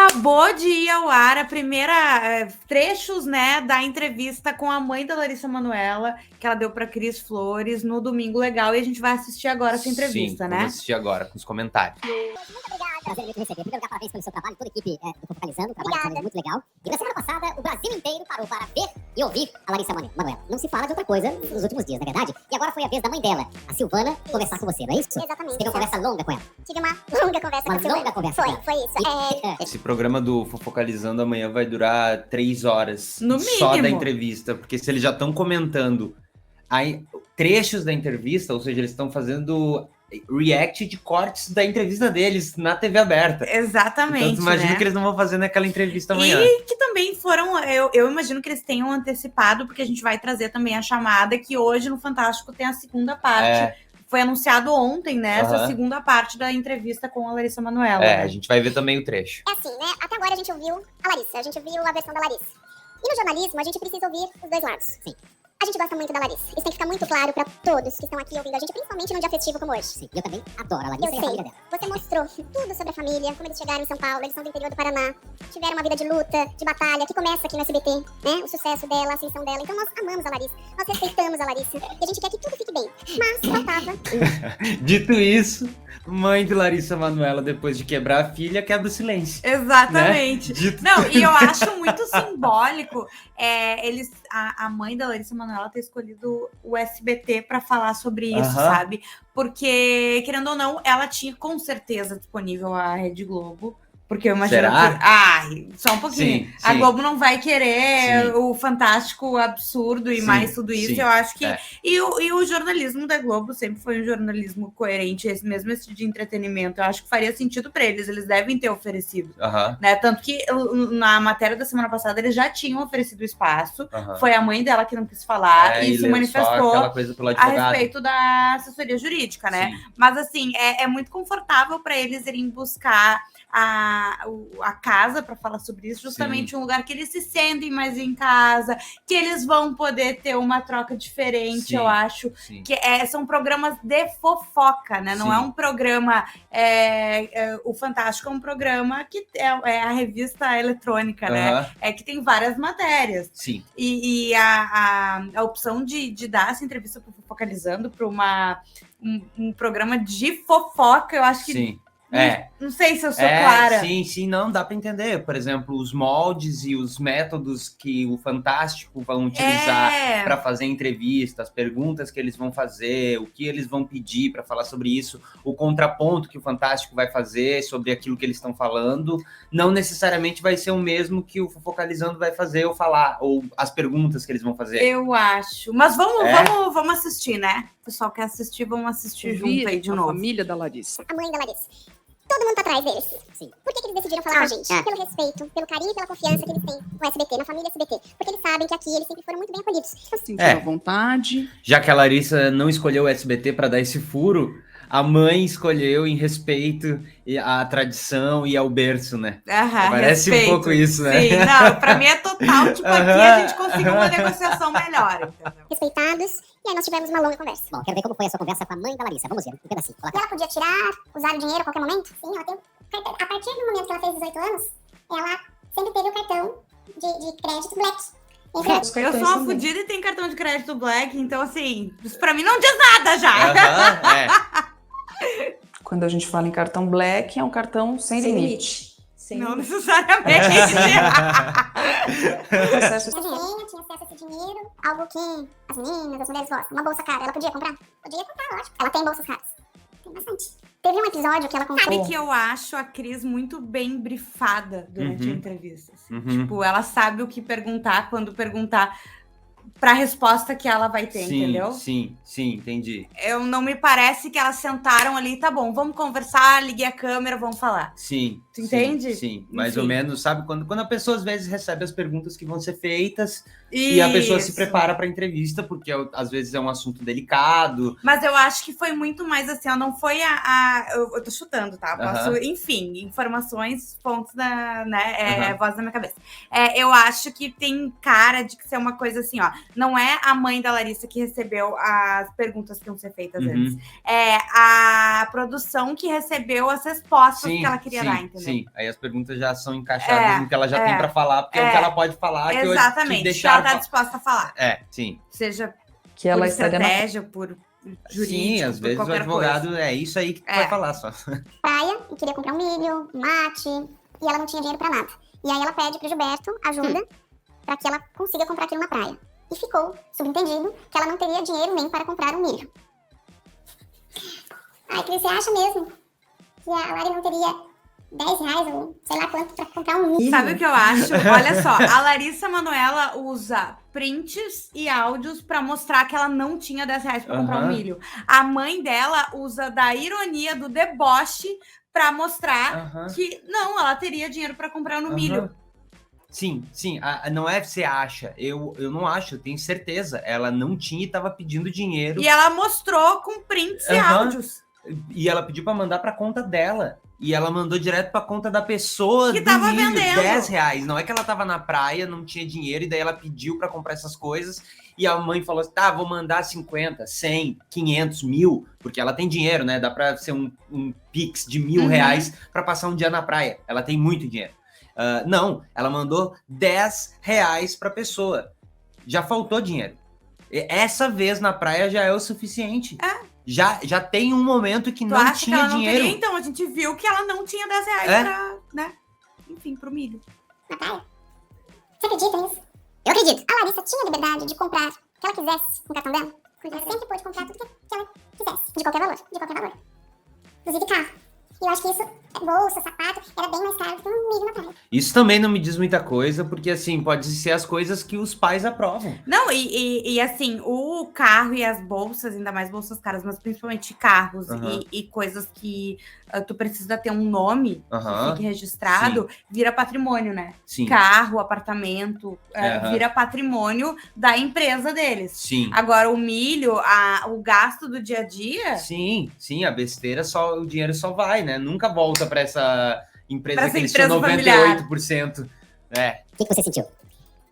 acabou de ir ao ar a primeira trechos, né, da entrevista com a mãe da Larissa Manoela, que ela deu para Cris Flores no Domingo Legal, e a gente vai assistir agora essa entrevista, né? Vamos assistir agora, com os comentários. Muito obrigada. Prazer em te receber. Primeiro lugar, parabéns pelo seu trabalho, toda a equipe do Fofocalizando, um trabalho muito legal. E na semana passada, o Brasil inteiro parou para ver e ouvir a Larissa Manoela. Não se fala de outra coisa nos últimos dias, na verdade? E agora foi a vez da mãe dela, a Silvana, conversar com você, não é isso? Exatamente. Você teve uma conversa longa com ela? Tive uma longa conversa com a Silvana. Uma longa conversa com ela. Foi isso. Esse programa do Fofocalizando amanhã vai durar 3 horas. No só mínimo. da entrevista, porque se eles já estão comentando trechos da entrevista, ou seja, eles estão fazendo react de cortes da entrevista deles na TV aberta. Exatamente, Então, imagina né? que eles não vão fazer naquela entrevista amanhã. E que também foram, eu imagino que eles tenham antecipado, porque a gente vai trazer também a chamada, que hoje no Fantástico tem a segunda parte. Foi anunciado ontem, né, essa segunda parte da entrevista com a Larissa Manoela. A gente vai ver também o trecho. É assim, né? Até agora a gente ouviu a Larissa, a gente ouviu a versão da Larissa. E no jornalismo, a gente precisa ouvir os dois lados. Sim. A gente gosta muito da Larissa. Isso tem que ficar muito claro pra todos que estão aqui ouvindo a gente, principalmente num dia festivo como hoje. Sim, eu também adoro a Larissa Eu e a sei. família dela. Você mostrou tudo sobre a família, como eles chegaram em São Paulo, eles são do interior do Paraná, tiveram uma vida de luta, de batalha, que começa aqui no SBT, né? O sucesso dela, a ascensão dela. Então nós amamos a Larissa, nós respeitamos a Larissa, e a gente quer que tudo fique bem. Mas faltava. Dito isso, mãe de Larissa Manoela, depois de quebrar a filha, quebra o silêncio. Exatamente. Né? Não, e eu acho muito simbólico a mãe da Larissa Manoela ter escolhido o SBT para falar sobre isso, sabe? Porque, querendo ou não, ela tinha com certeza disponível a Rede Globo. Porque eu imagino Será? que... só um pouquinho. Sim, A sim. Globo não vai querer Sim. o fantástico absurdo e Sim, mais tudo isso. sim. Eu acho que... É. E o jornalismo da Globo sempre foi um jornalismo coerente, esse mesmo de entretenimento. Eu acho que faria sentido para eles. Eles devem ter oferecido. Né? Tanto que na matéria da semana passada eles já tinham oferecido espaço. Foi a mãe dela que não quis falar e se leu só manifestou aquela coisa pelo a advogado. respeito da assessoria jurídica, né? Sim. Mas assim, é muito confortável para eles irem buscar a casa para falar sobre isso, justamente um lugar que eles se sentem mais em casa, que eles vão poder ter uma troca diferente, eu acho. Sim. Que são programas de fofoca, né? Não Sim. é um programa... o Fantástico é um programa que é a revista eletrônica, né? É que tem várias matérias. Sim. E a opção de dar essa entrevista pro Fofocalizando para um programa de fofoca, eu acho que... Sim. Não sei se eu sou clara. Sim, não, dá para entender. Por exemplo, os moldes e os métodos que o Fantástico vão utilizar para fazer entrevista, as perguntas que eles vão fazer, o que eles vão pedir para falar sobre isso, o contraponto que o Fantástico vai fazer sobre aquilo que eles estão falando, não necessariamente vai ser o mesmo que o Fofocalizando vai fazer ou falar, ou as perguntas que eles vão fazer. Eu acho. Mas vamos assistir, né? O pessoal quer assistir, vamos assistir junto aí de novo. A família da Larissa. A mãe da Larissa. Todo mundo tá atrás deles. Sim. Por que eles decidiram falar com a gente? Pelo respeito, pelo carinho e pela confiança que eles têm com o SBT, na família SBT. Porque eles sabem que aqui eles sempre foram muito bem acolhidos. Sentiram à vontade. Já que a Larissa não escolheu o SBT para dar esse furo, a mãe escolheu em respeito à tradição e ao berço, né? Parece respeito. Um pouco isso, né? Sim, não, pra mim é total, tipo, aqui a gente conseguiu uma negociação melhor, entendeu? Respeitados. E aí nós tivemos uma longa conversa. Bom, quero ver como foi a sua conversa com a mãe da Larissa. Vamos ver, um pedacinho. E ela podia tirar, usar o dinheiro a qualquer momento? Sim, ela tem cartão. A partir do momento que ela fez 18 anos, ela sempre teve o cartão de crédito Black. Eu sou uma fodida e tenho cartão de crédito Black, então assim, isso pra mim não diz nada já. Quando a gente fala em cartão Black, é um cartão sem limite. Não necessariamente. Tinha acesso a esse dinheiro, algo que as meninas, as mulheres gostam. Uma bolsa cara, ela podia comprar? Podia comprar, lógico. Ela tem bolsas caras. Tem bastante. Teve um episódio que ela comprou. Sabe que eu acho a Cris muito bem brifada durante a entrevista. Assim. Uhum. Tipo, ela sabe o que perguntar, quando perguntar, pra resposta que ela vai ter, entendeu? Sim, entendi. Não me parece que elas sentaram ali, tá bom, vamos conversar, liguei a câmera, vamos falar. Sim. Tu entende? Sim, mais Enfim. ou menos, sabe? Quando a pessoa às vezes recebe as perguntas que vão ser feitas e a pessoa se prepara para a entrevista, porque às vezes é um assunto delicado. Mas eu acho que foi muito mais assim, ó, não foi eu tô chutando, tá? Posso, enfim, informações, fontes da, né, voz da minha cabeça. Eu acho que tem cara de que ser uma coisa assim, ó, não é a mãe da Larissa que recebeu as perguntas que iam ser feitas antes. É a produção que recebeu as respostas que ela queria dar, entendeu? Sim, aí as perguntas já são encaixadas no que ela já tem pra falar, porque é o que ela pode falar. Exatamente, que ela tá disposta a falar. Sim. Seja que ela por estratégia, por jurídico, sim, às vezes o advogado coisa. é isso aí que tu vai falar só. Praia, e queria comprar um milho, um mate, e ela não tinha dinheiro pra nada. E aí ela pede pro Gilberto ajuda pra que ela consiga comprar aquilo na praia. E ficou subentendido que ela não teria dinheiro nem para comprar um milho. Ai, Cris, você acha mesmo que a Lari não teria 10 reais ou sei lá quanto pra comprar um milho? Sabe o que eu acho? Olha só, a Larissa Manoela usa prints e áudios pra mostrar que ela não tinha 10 reais pra comprar um milho. A mãe dela usa da ironia, do deboche, pra mostrar que não, ela teria dinheiro pra comprar no milho. Sim. Não é você acha. Eu não acho, eu tenho certeza. Ela não tinha e tava pedindo dinheiro. E ela mostrou com prints e áudios. E ela pediu pra mandar pra conta dela. E ela mandou direto pra conta da pessoa que tava milho, vendendo 10 reais. Não é que ela tava na praia, não tinha dinheiro, e daí ela pediu pra comprar essas coisas. E a mãe falou assim, tá, vou mandar 50, 100, 500, 1000, porque ela tem dinheiro, né? Dá pra ser um pix de 1.000 reais pra passar um dia na praia. Ela tem muito dinheiro. Não, ela mandou 10 reais pra pessoa. Já faltou dinheiro. Essa vez na praia já é o suficiente. Já tem um momento que não tinha que ela dinheiro. Não teria? Então, a gente viu que ela não tinha 10 reais pra, né? Enfim, pro milho. Na praia? Você acredita nisso? Eu acredito. A Larissa tinha liberdade de comprar o que ela quisesse com o cartão dela. Ela sempre pôde comprar tudo que ela quisesse. De qualquer valor. Inclusive carro. E eu acho que isso, bolsa, sapato, era bem mais caro do que um milho na praia. Isso também não me diz muita coisa, porque assim, pode ser as coisas que os pais aprovam. Não, e assim, o carro e as bolsas, ainda mais bolsas caras, mas principalmente carros e coisas que tu precisa ter um nome que fique registrado, vira patrimônio, né? Sim. Carro, apartamento, vira patrimônio da empresa deles. Sim. Agora, o milho, o gasto do dia a dia... Sim, a besteira, o dinheiro só vai, né? Nunca volta pra essa empresa que eles tinham 98%. O que você sentiu?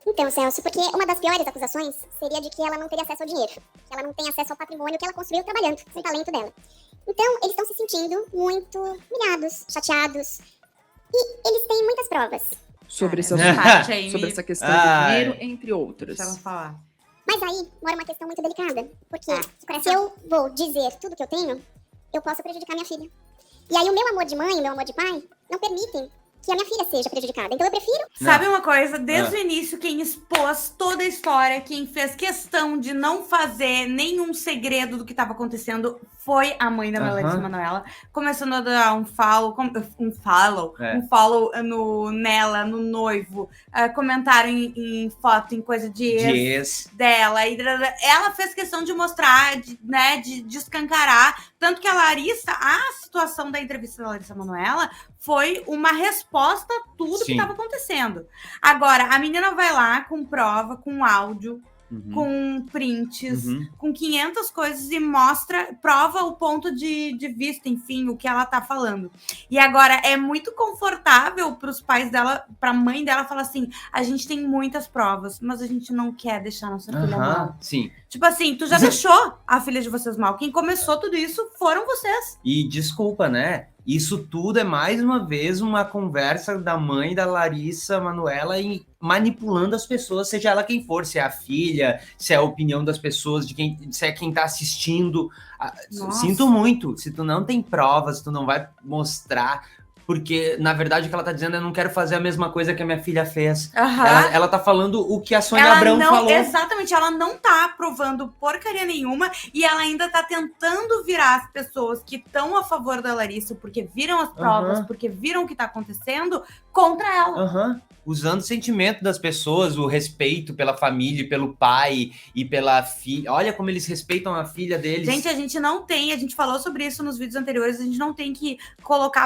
Então, Celso, porque uma das piores acusações seria de que ela não teria acesso ao dinheiro. Que ela não tem acesso ao patrimônio que ela construiu trabalhando, com o talento dela. Então, eles estão se sentindo muito humilhados, chateados. E eles têm muitas provas. Sobre essa questão do dinheiro, entre outras. Deixa ela falar. Mas aí mora uma questão muito delicada. Porque se eu vou dizer tudo que eu tenho, eu posso prejudicar minha filha. E aí o meu amor de mãe e o meu amor de pai não permitem que a minha filha seja prejudicada. Então eu prefiro... Sabe uma coisa? Desde o início, quem expôs toda a história, quem fez questão de não fazer nenhum segredo do que estava acontecendo foi a mãe da Larissa Manoela. Começando a dar um follow nela, no noivo. Comentaram em foto, em coisa de ex dela. E ela fez questão de mostrar, de escancarar. Tanto que a situação da entrevista da Larissa Manoela foi uma resposta a tudo que estava acontecendo. Agora, a menina vai lá com prova, com áudio, com prints, com 500 coisas e prova o ponto de vista, enfim, o que ela tá falando. E agora, é muito confortável pros pais dela, pra mãe dela, falar assim, a gente tem muitas provas, mas a gente não quer deixar nossa filha mal. Sim. Tipo assim, tu já deixou a filha de vocês mal. Quem começou tudo isso foram vocês. E desculpa, né? Isso tudo é, mais uma vez, uma conversa da mãe da Larissa Manoela manipulando as pessoas, seja ela quem for, se é a filha, se é a opinião das pessoas, se é quem tá assistindo. Sinto muito, se tu não tem provas, tu não vai mostrar, porque, na verdade, o que ela tá dizendo é, eu não quero fazer a mesma coisa que a minha filha fez. Ela tá falando o que a Sônia Abrão falou. Exatamente, ela não tá aprovando porcaria nenhuma e ela ainda tá tentando virar as pessoas que estão a favor da Larissa, porque viram as provas, porque viram o que tá acontecendo, contra ela. Usando o sentimento das pessoas, o respeito pela família, pelo pai e pela filha. Olha como eles respeitam a filha deles. Gente, a gente falou sobre isso nos vídeos anteriores, a gente não tem que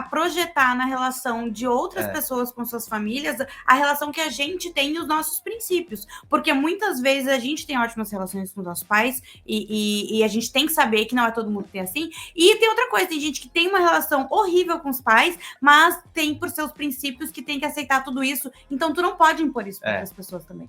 projetar aceitar na relação de outras pessoas com suas famílias a relação que a gente tem e os nossos princípios. Porque muitas vezes a gente tem ótimas relações com os nossos pais e a gente tem que saber que não é todo mundo que tem assim. E tem outra coisa, tem gente que tem uma relação horrível com os pais, mas tem por seus princípios que tem que aceitar tudo isso. Então tu não pode impor isso para outras pessoas também.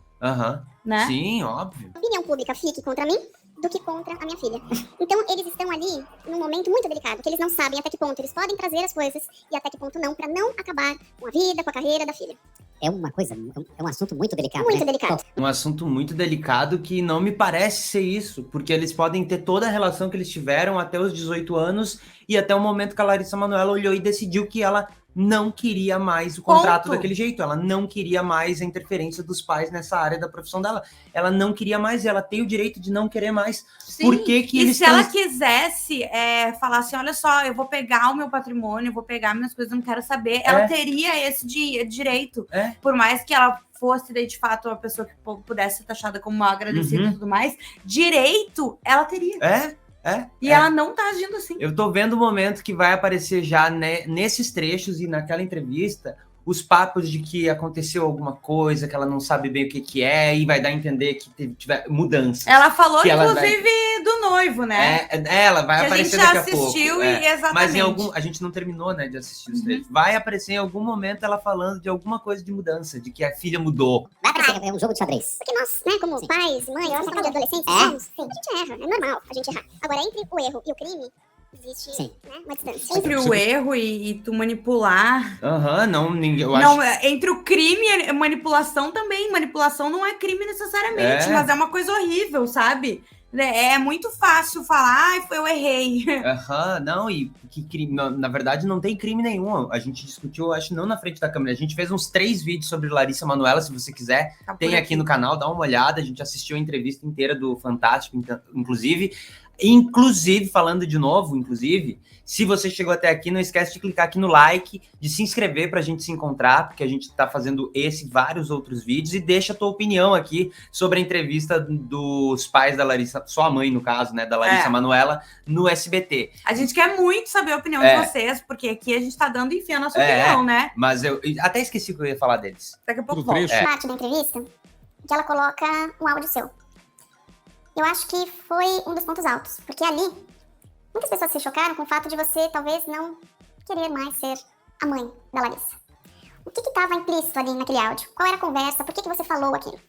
Né? Sim, óbvio. A opinião pública fique contra mim do que contra a minha filha. Então, eles estão ali num momento muito delicado, que eles não sabem até que ponto eles podem trazer as coisas e até que ponto não, pra não acabar com a vida, com a carreira da filha. É um assunto muito delicado. Muito delicado. Um assunto muito delicado que não me parece ser isso, porque eles podem ter toda a relação que eles tiveram até os 18 anos e até o momento que a Larissa Manoela olhou e decidiu que ela não queria mais o contrato daquele jeito, ela não queria mais a interferência dos pais nessa área da profissão dela, ela não queria mais e ela tem o direito de não querer mais. Sim. Por que que eles se ela quisesse falar assim, olha só, eu vou pegar o meu patrimônio, eu vou pegar minhas coisas, eu não quero saber, ela teria esse direito, por mais que ela fosse, de fato, uma pessoa que pudesse ser taxada como mal agradecida e tudo mais, direito ela teria. Ela não tá agindo assim. Eu tô vendo o momento que vai aparecer já nesses trechos e naquela entrevista os papos de que aconteceu alguma coisa, que ela não sabe bem o que é, e vai dar a entender que tiver mudanças. Ela falou, inclusive, do noivo, né? Ela vai aparecer daqui a pouco. A gente já assistiu e exatamente. Mas a gente não terminou, né, de assistir os trechos. Vai aparecer em algum momento ela falando de alguma coisa de mudança, de que a filha mudou. Vai aparecer, é um jogo de xadrez. Porque nós, né, como pais, mães, de adolescentes, a gente erra, é normal a gente errar. Agora, entre o erro e o crime, existe uma distância. Entre o erro e tu manipular... eu acho... Entre o crime e a manipulação também. Manipulação não é crime necessariamente, mas é uma coisa horrível, sabe? É muito fácil falar, eu errei. E que crime... Na verdade, não tem crime nenhum. A gente discutiu, acho, não na frente da câmera. A gente fez uns 3 vídeos sobre Larissa Manoela, se você quiser. Tem aqui no canal, dá uma olhada. A gente assistiu a entrevista inteira do Fantástico, Inclusive, falando de novo, se você chegou até aqui, não esquece de clicar aqui no like, de se inscrever pra gente se encontrar, porque a gente tá fazendo esse e vários outros vídeos, e deixa a tua opinião aqui sobre a entrevista dos pais da Larissa, sua mãe, no caso, né, da Larissa Manoela, no SBT. A gente quer muito saber a opinião de vocês, porque aqui a gente tá dando, enfim, a nossa opinião, né? Mas eu até esqueci o que eu ia falar deles. Daqui a pouco volta. Parte da entrevista, que ela coloca um áudio seu. Eu acho que foi um dos pontos altos, porque ali, muitas pessoas se chocaram com o fato de você talvez não querer mais ser a mãe da Larissa. O que estava implícito ali naquele áudio? Qual era a conversa? Por que você falou aquilo?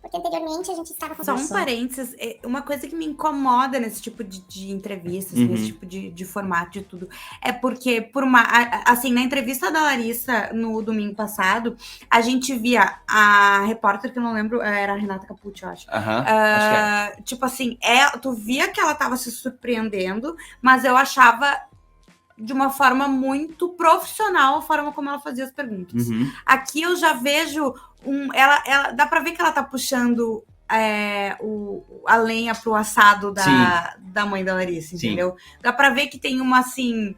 Porque anteriormente a gente estava conversando. Só um parênteses, uma coisa que me incomoda nesse tipo de entrevistas, nesse tipo de formato de tudo, é porque, assim, na entrevista da Larissa no domingo passado, a gente via a repórter, que eu não lembro, era a Renata Capucci, eu acho. Acho que tipo assim, tu via que ela tava se surpreendendo, mas eu achava de uma forma muito profissional a forma como ela fazia as perguntas. Aqui eu já vejo ela dá pra ver que ela tá puxando a lenha pro assado da mãe da Larissa, entendeu? Dá pra ver que tem uma assim,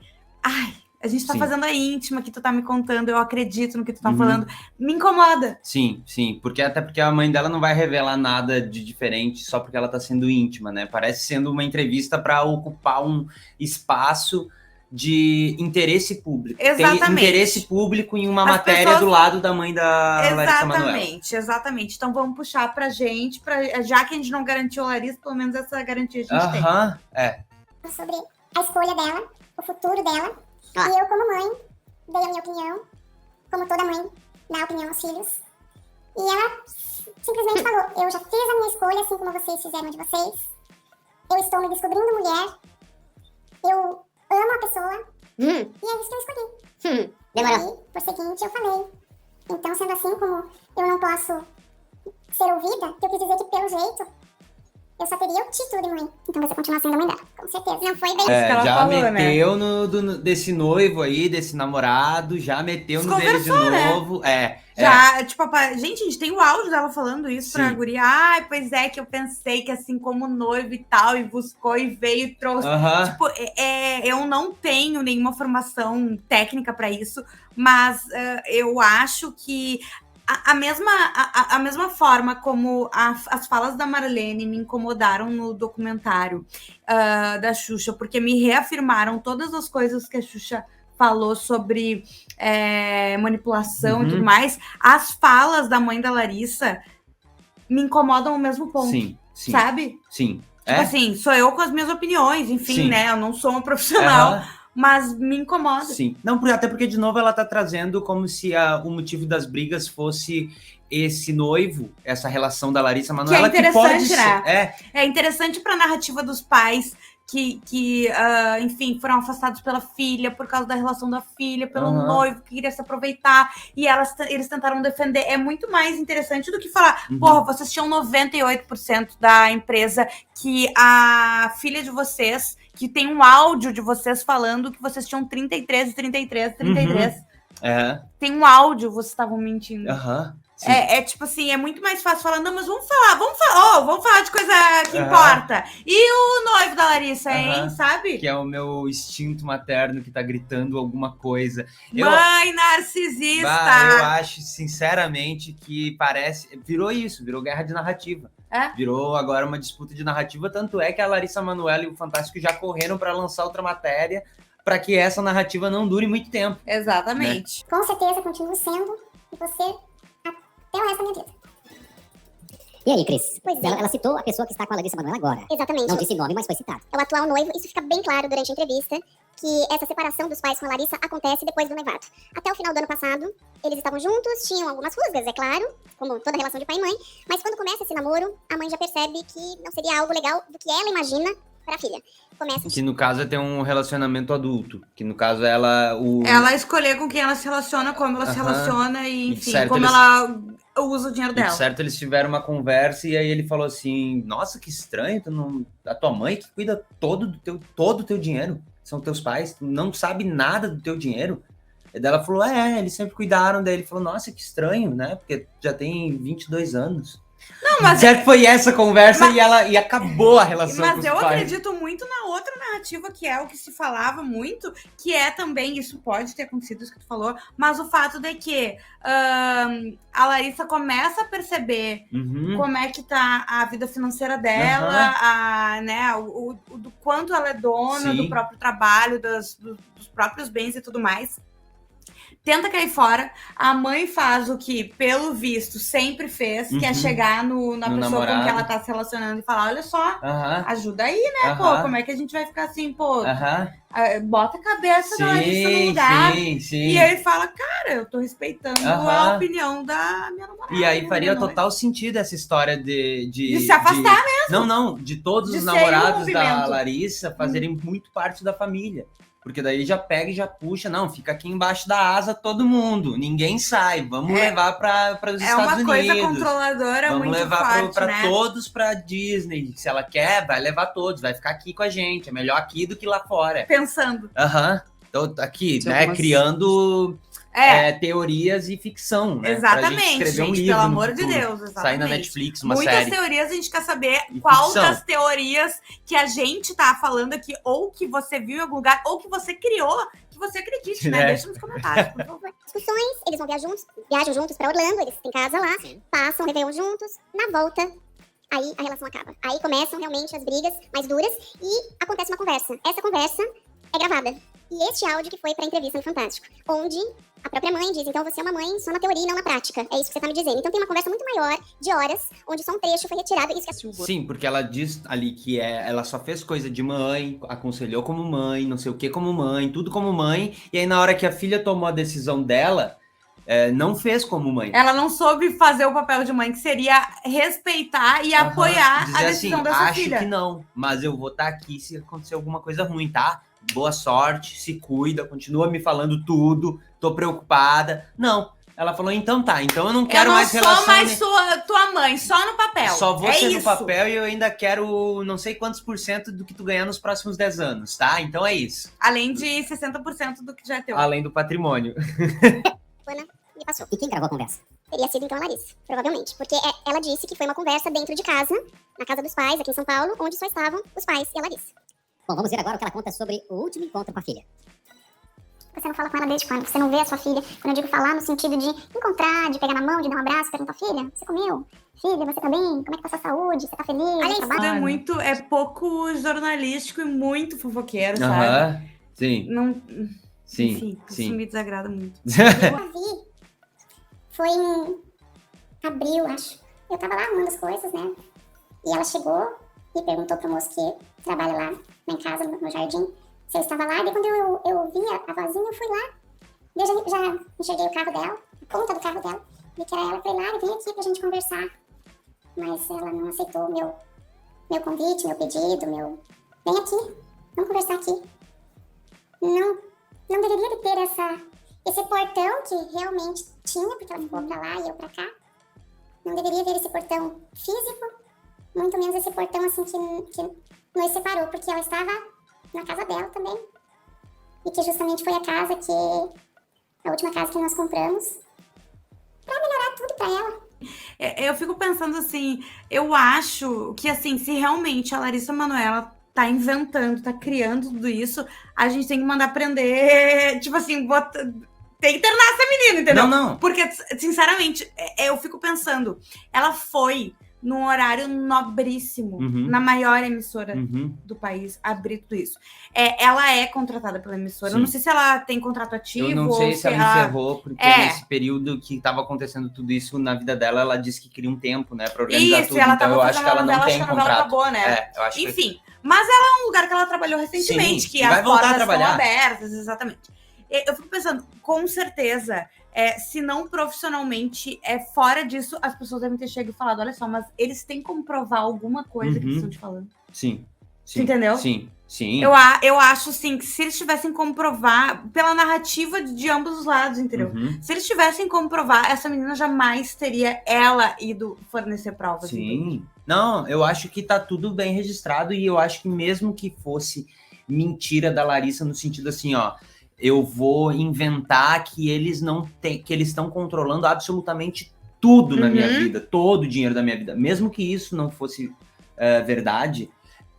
a gente tá fazendo a íntima que tu tá me contando, eu acredito no que tu tá falando. Me incomoda. Sim, porque a mãe dela não vai revelar nada de diferente só porque ela tá sendo íntima, né? Parece sendo uma entrevista pra ocupar um espaço de interesse público. Exatamente. Tem interesse público em uma matéria do lado da mãe da Larissa Manoela. Exatamente. Então vamos puxar pra gente, já que a gente não garantiu a Larissa, pelo menos essa garantia a gente tem. Sobre a escolha dela, o futuro dela. E eu, como mãe, dei a minha opinião, como toda mãe dá opinião aos filhos. E ela simplesmente falou, eu já fiz a minha escolha, assim como vocês fizeram de vocês. Eu estou me descobrindo mulher. Eu amo a pessoa. E é isso que eu escolhi. E aí, por seguinte, eu falei. Então, sendo assim, como eu não posso ser ouvida, eu quis dizer que, pelo jeito, eu só teria o título de mãe. Então você continua sendo a mãe dela, com certeza. Não foi bem isso que ela já falou, meteu, né? Desse noivo aí, desse namorado, já meteu no dele de novo. Né? Tipo, gente, a gente tem o áudio dela falando isso pra guria. Pois é, que eu pensei que assim como noivo e tal, e buscou e veio e trouxe. Tipo, eu não tenho nenhuma formação técnica pra isso, mas eu acho que a mesma forma como as falas da Marlene me incomodaram no documentário da Xuxa, porque me reafirmaram todas as coisas que a Xuxa falou sobre manipulação e tudo mais, as falas da mãe da Larissa me incomodam ao mesmo ponto. Sim. Sabe? Sim. Tipo assim, sou eu com as minhas opiniões, enfim, né? Eu não sou uma profissional, mas me incomoda. Sim. Não, até porque, de novo, ela tá trazendo como se o motivo das brigas fosse esse noivo, essa relação da Larissa Manoela, que é interessante, né? É interessante pra narrativa dos pais que enfim, foram afastados pela filha, por causa da relação da filha, pelo noivo, que queria se aproveitar, e eles tentaram defender. É muito mais interessante do que falar, porra, vocês tinham 98% da empresa, que a filha de vocês, que tem um áudio de vocês falando que vocês tinham 33. Tem um áudio, vocês estavam mentindo. Tipo assim, é muito mais fácil falar, não, mas vamos falar de coisa que importa. E o noivo da Larissa, hein, sabe? Que é o meu instinto materno que tá gritando alguma coisa. Mãe narcisista! Eu acho, sinceramente, que virou guerra de narrativa. Virou agora uma disputa de narrativa, tanto é que a Larissa Manoela e o Fantástico já correram para lançar outra matéria para que essa narrativa não dure muito tempo. Exatamente. Né? Com certeza, continua sendo, e você... até o resto da minha vida. E aí, Cris? Ela citou a pessoa que está com a Larissa Manoela agora. Exatamente. Não disse nome, mas foi citado. É o atual noivo. Isso fica bem claro durante a entrevista, que essa separação dos pais com a Larissa acontece depois do noivado. Até o final do ano passado, eles estavam juntos, tinham algumas rusgas, é claro, como toda relação de pai e mãe, mas quando começa esse namoro, a mãe já percebe que não seria algo legal do que ela imagina para a filha. Que no caso é ter um relacionamento adulto. Que no caso ela escolher com quem ela se relaciona, como ela se relaciona e, enfim, ela usa o dinheiro dela. Certo, eles tiveram uma conversa e aí ele falou assim, nossa, que estranho, a tua mãe que cuida todo o teu dinheiro, são teus pais, tu não sabe nada do teu dinheiro. E daí ela falou, eles sempre cuidaram. Daí ele falou, nossa, que estranho, né? Porque já tem 22 anos. Não, mas certo, foi essa conversa e acabou a relação com os pais. Mas eu acredito muito na outra narrativa, que é o que se falava muito, que é também, isso pode ter acontecido, isso que tu falou, mas o fato de que a Larissa começa a perceber como é que tá a vida financeira dela, do quanto ela é dona do próprio trabalho, dos próprios bens e tudo mais. Tenta cair fora, a mãe faz o que, pelo visto, sempre fez, que é chegar na pessoa namorado, com que ela tá se relacionando e falar, olha só, ajuda aí, né, pô, como é que a gente vai ficar assim, pô, bota a cabeça da Larissa no lugar. E aí ele fala, cara, eu tô respeitando a opinião da minha namorada. E aí faria total sentido essa história de se afastar mesmo. Não, de todos os namorados da Larissa fazerem muito parte da família. Porque daí já pega e já puxa, não, fica aqui embaixo da asa todo mundo, ninguém sai, vamos levar para os Estados Unidos. É uma coisa controladora muito forte, vamos levar para todos para Disney, se ela quer, vai levar todos, vai ficar aqui com a gente, é melhor aqui do que lá fora. Pensando. Então, aqui, né, criando teorias e ficção, né? Exatamente, escrever um livro, pelo amor de Deus, exatamente. Sair na Netflix, uma Muitas série. Muitas teorias, a gente quer saber qual das teorias que a gente tá falando aqui, ou que você viu em algum lugar, ou que você criou, que você acredite, né? Deixa nos comentários, por favor. Discussões, eles vão viajam juntos pra Orlando, eles têm casa lá, passam o Réveillon juntos, na volta, aí a relação acaba. Aí começam realmente as brigas mais duras e acontece uma conversa. Essa conversa é gravada. E este áudio que foi pra entrevista no Fantástico, onde a própria mãe diz, então você é uma mãe só na teoria e não na prática. É isso que você tá me dizendo. Então tem uma conversa muito maior, de horas, onde só um trecho foi retirado. Sim, porque ela diz ali que ela só fez coisa de mãe, aconselhou como mãe, não sei o que como mãe, tudo como mãe. E aí na hora que a filha tomou a decisão dela, não fez como mãe. Ela não soube fazer o papel de mãe, que seria respeitar e apoiar a decisão dessa filha. Acho que não, mas eu vou estar aqui se acontecer alguma coisa ruim, tá? Boa sorte, se cuida, continua me falando tudo, tô preocupada. Não, ela falou, então tá, então eu não quero mais relação... Eu não sou mais tua mãe, só no papel. Só vou ser no papel e eu ainda quero não sei quantos % do que tu ganhar nos próximos 10 anos, tá? Então é isso. Além de 60% do que já é teu. Além do patrimônio. E passou. E quem gravou a conversa? Teria sido então a Larissa, provavelmente. Porque ela disse que foi uma conversa dentro de casa, na casa dos pais, aqui em São Paulo, onde só estavam os pais e a Larissa. Bom, vamos ver agora o que ela conta sobre o último encontro com a filha. Você não fala com ela desde quando? Você não vê a sua filha? Quando eu digo falar no sentido de encontrar, de pegar na mão, de dar um abraço, perguntar, filha, você comeu? Filha, você tá bem? Como é que tá a sua saúde? Você tá feliz? É pouco jornalístico e muito fofoqueiro, sabe? Sim. Não... Sim, enfim, isso me desagrada muito. Eu vi, foi em abril, acho. Eu tava lá arrumando as coisas, né? E ela chegou e perguntou pro moço que trabalha lá em casa, no jardim, se eu estava lá. E daí quando eu vi a vozinha, eu fui lá. Eu já enxerguei o carro dela, a ponta do carro dela. Vi que era ela, falei lá, vem aqui pra gente conversar. Mas ela não aceitou meu convite, meu pedido, vem aqui, vamos conversar aqui. Não deveria ter esse portão que realmente tinha, porque ela ficou pra lá e eu pra cá. Não deveria ver esse portão físico, muito menos esse portão assim que nos separou, porque ela estava na casa dela também. E que justamente foi a última casa que nós compramos, pra melhorar tudo pra ela. Eu fico pensando assim, eu acho que assim, se realmente a Larissa Manoela tá inventando, tá criando tudo isso, a gente tem que mandar prender, tipo assim, tem que internar essa menina, entendeu? Não. Porque, sinceramente, eu fico pensando, ela foi num horário nobríssimo, na maior emissora do país, abrir tudo isso. Ela é contratada pela emissora. Sim. Eu não sei se ela tem contrato ativo. Eu não sei se ela encerrou, porque nesse período que estava acontecendo tudo isso na vida dela, ela disse que queria um tempo, né, pra organizar tudo. Então eu acho que ela não tem contrato. Acabou, né? Eu acho enfim, mas ela é um lugar que ela trabalhou recentemente, sim, que as portas estão abertas, exatamente. Eu fico pensando, com certeza, se não profissionalmente, fora disso, as pessoas devem ter chegado e falado, olha só, mas eles têm como provar alguma coisa que eles estão te falando. Sim. Entendeu? Sim. Eu acho, sim, que se eles tivessem como provar, pela narrativa de ambos os lados, entendeu? Se eles tivessem como provar, essa menina jamais teria ela ido fornecer provas. Sim. Entendeu? Não, eu acho que tá tudo bem registrado e eu acho que mesmo que fosse mentira da Larissa no sentido assim, ó, eu vou inventar que eles que eles estão controlando absolutamente tudo na minha vida, todo o dinheiro da minha vida. Mesmo que isso não fosse verdade,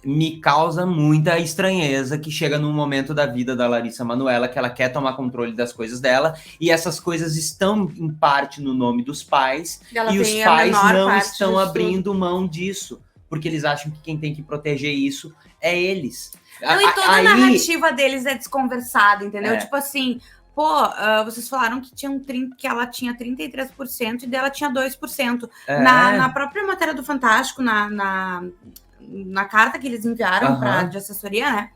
me causa muita estranheza que chega num momento da vida da Larissa Manoela que ela quer tomar controle das coisas dela e essas coisas estão em parte no nome dos pais e os pais não estão abrindo mão disso, porque eles acham que quem tem que proteger isso é eles. Não, e toda a narrativa deles é desconversada, entendeu? Tipo assim, vocês falaram que ela tinha 33% e dela tinha 2%. Na própria matéria do Fantástico, na carta que eles enviaram de assessoria, né?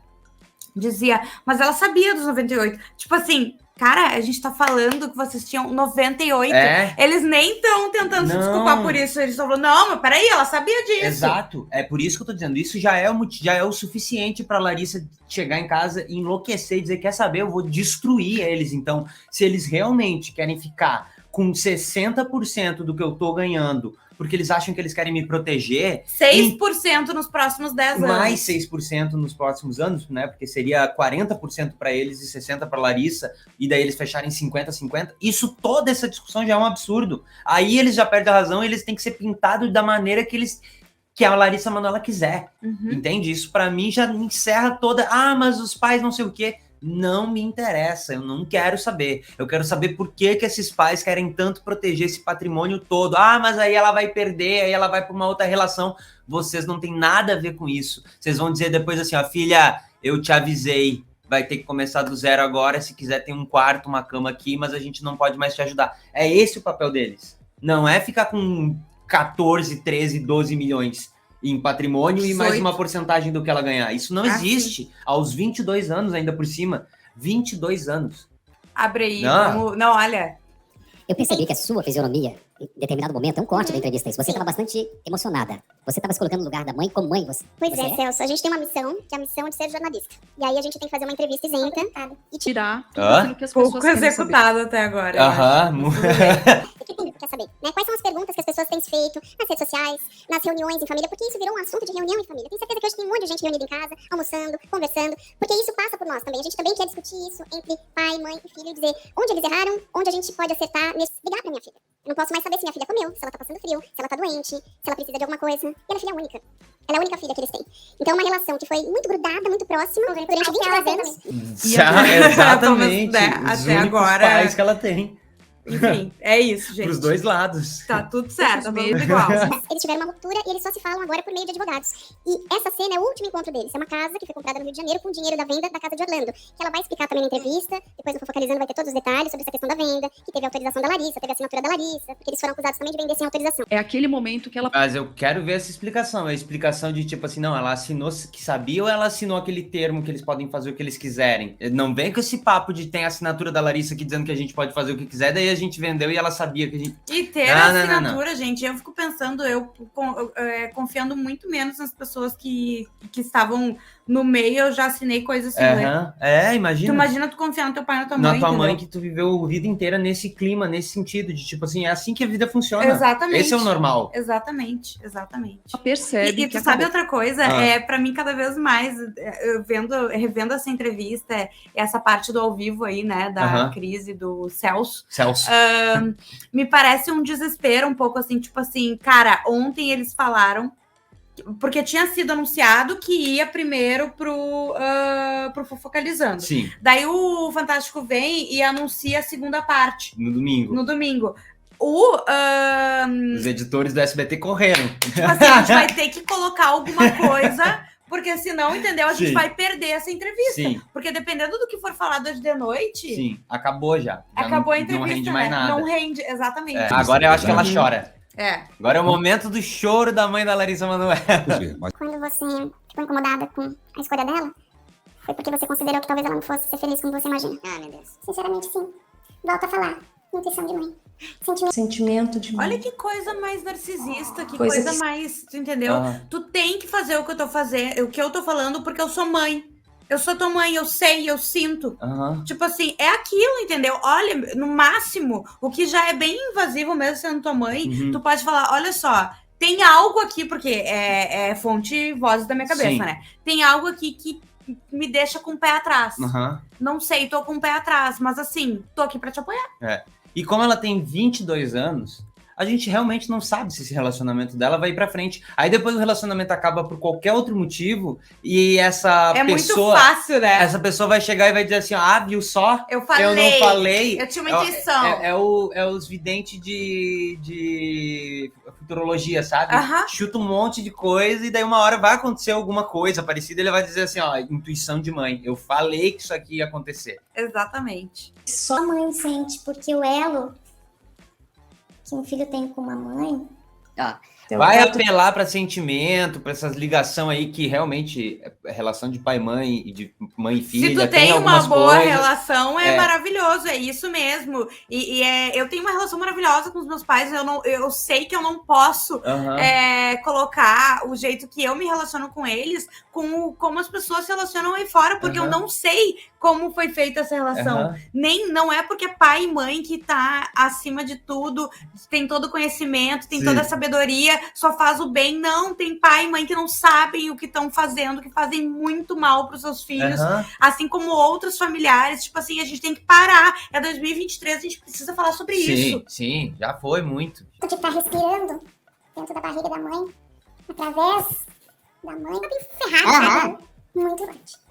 Dizia, mas ela sabia dos 98. Tipo assim, cara, a gente tá falando que vocês tinham 98. Eles nem estão tentando se desculpar por isso. Eles estão falando, não, mas peraí, ela sabia disso. Exato, é por isso que eu tô dizendo. Isso já é o suficiente pra Larissa chegar em casa e enlouquecer e dizer, quer saber, eu vou destruir eles. Então, se eles realmente querem ficar com 60% do que eu tô ganhando, porque eles acham que eles querem me proteger... 6% nos próximos 10 anos. Mais 6% nos próximos anos, né? Porque seria 40% para eles e 60% para Larissa, e daí eles fecharem 50-50. Toda essa discussão já é um absurdo. Aí eles já perdem a razão e eles têm que ser pintados da maneira que a Larissa Manoela quiser. Entende? Isso para mim já encerra toda... mas os pais não sei o quê... Não me interessa, eu não quero saber. Eu quero saber por que esses pais querem tanto proteger esse patrimônio todo. Mas aí ela vai perder, aí ela vai para uma outra relação. Vocês não têm nada a ver com isso. Vocês vão dizer depois assim, ó, filha, eu te avisei, vai ter que começar do zero agora. Se quiser tem um quarto, uma cama aqui, mas a gente não pode mais te ajudar. É esse o papel deles. Não é ficar com 14, 13, 12 milhões em patrimônio 18. E mais uma porcentagem do que ela ganhar. Isso não existe. Aos 22 anos, ainda por cima. 22 anos. Abre aí. Não, olha. Eu percebi que a sua fisionomia, em determinado momento, é um corte da entrevista isso. Você estava bastante emocionada. Você estava se colocando no lugar da mãe como mãe. Pois é, Celso. A gente tem uma missão, que é a missão de ser jornalista. E aí a gente tem que fazer uma entrevista isenta e tirar tudo aquilo que as pessoas pouco executado até agora. O que o público quer saber, né? Quais são as perguntas que as pessoas têm feito nas redes sociais, nas reuniões em família, porque isso virou um assunto de reunião em família. Tenho certeza que hoje tem um monte de gente reunida em casa, almoçando, conversando, porque isso passa por nós também. A gente também quer discutir isso entre pai, mãe e filho, dizer onde eles erraram, onde a gente pode acertar, ligar pra minha filha. Eu não posso mais saber se minha filha comeu, se ela tá passando frio, se ela tá doente, se ela precisa de alguma coisa. E ela é filha única. Ela é a única filha que eles têm. Então é uma relação que foi muito grudada, muito próxima, durante 22 anos. Exatamente. Até Os únicos agora. pais que ela tem. Enfim, é isso, gente. Pros dois lados. Tá tudo certo, tá todo mundo igual. Eles tiveram uma ruptura e eles só se falam agora por meio de advogados. E essa cena é o último encontro deles. É uma casa que foi comprada no Rio de Janeiro com o dinheiro da venda da casa de Orlando. Que ela vai explicar também na entrevista. Depois no Fofocalizando vai ter todos os detalhes sobre essa questão da venda. Que teve a autorização da Larissa, teve a assinatura da Larissa. Porque eles foram acusados também de vender sem autorização. É aquele momento que ela... Mas eu quero ver essa explicação. A explicação de tipo assim, não, ela assinou que sabia ou ela assinou aquele termo que eles podem fazer o que eles quiserem? Não vem com esse papo de tem a assinatura da Larissa aqui dizendo que a gente pode fazer o que quiser, daí a gente vendeu e ela sabia que a gente... E ter a assinatura, gente, eu fico pensando, confiando muito menos nas pessoas que estavam no meio, eu já assinei coisas assim, imagina. Tu imagina tu confiar no teu pai e na tua mãe, na tua entendeu? mãe que tu viveu a vida inteira nesse clima, nesse sentido, de tipo assim, é assim que a vida funciona. Exatamente. Esse é o normal. Exatamente. Ela percebe e tu sabe outra coisa? Pra mim, cada vez mais, revendo essa entrevista, essa parte do ao vivo aí, né, da crise do Celso. Me parece um desespero um pouco assim, tipo assim, cara, ontem eles falaram, porque tinha sido anunciado que ia primeiro pro Fofocalizando. Sim. Daí o Fantástico vem e anuncia a segunda parte. No domingo. Os editores do SBT correram. Tipo assim, a gente vai ter que colocar alguma coisa, porque senão, entendeu? A gente vai perder essa entrevista. Sim. Porque dependendo do que for falado hoje de noite... Sim, acabou já. Acabou a entrevista, não rende mais nada. Não rende, exatamente. Agora eu acho que ela chora. Agora é o Uhum. momento do choro da mãe da Larissa Manoela. Quando você ficou incomodada com a escolha dela, foi porque você considerou que talvez ela não fosse ser feliz como você imagina. Ah, meu Deus. Sinceramente, sim. Volto a falar. Intuição de mãe. Sentimento de mãe. Olha que coisa mais narcisista, que coisa mais, tu entendeu? Tu tem que fazer o que eu tô fazendo, o que eu tô falando, porque eu sou mãe. Eu sou tua mãe, eu sei, eu sinto. Tipo assim, é aquilo, entendeu? Olha, no máximo, o que já é bem invasivo mesmo sendo tua mãe, tu pode falar, olha só, tem algo aqui, porque é fonte vozes da minha cabeça, né? Tem algo aqui que me deixa com o pé atrás. Não sei, tô com o pé atrás, mas assim, tô aqui pra te apoiar. E como ela tem 22 anos, a gente realmente não sabe se esse relacionamento dela vai ir pra frente. Aí depois o relacionamento acaba por qualquer outro motivo e essa pessoa... É muito fácil, né? Essa pessoa vai chegar e vai dizer assim, viu só? Eu falei. Eu não falei. Eu tinha uma intuição. É os videntes de futurologia, sabe? Chuta um monte de coisa e daí uma hora vai acontecer alguma coisa parecida e ele vai dizer assim, intuição de mãe. Eu falei que isso aqui ia acontecer. Exatamente. Só a mãe sente, porque o elo que um filho tem com uma mãe... Vai apelar para sentimento, para essas ligações aí que realmente é relação de pai e mãe e de mãe e filha. Se tu tem uma boa relação, é maravilhoso, é isso mesmo. Eu tenho uma relação maravilhosa com os meus pais, eu sei que eu não posso colocar o jeito que eu me relaciono com eles com como as pessoas se relacionam aí fora, porque eu não sei como foi feita essa relação. Não é porque pai e mãe que tá acima de tudo, tem todo o conhecimento, tem toda a sabedoria, só faz o bem. Não, tem pai e mãe que não sabem o que estão fazendo, que fazem muito mal pros seus filhos, assim como outros familiares. Tipo assim, a gente tem que parar. É 2023, a gente precisa falar sobre isso. Sim, já foi muito. De estar respirando dentro da barriga da mãe, através da mãe, tá bem ferrado, sabe? Muito forte.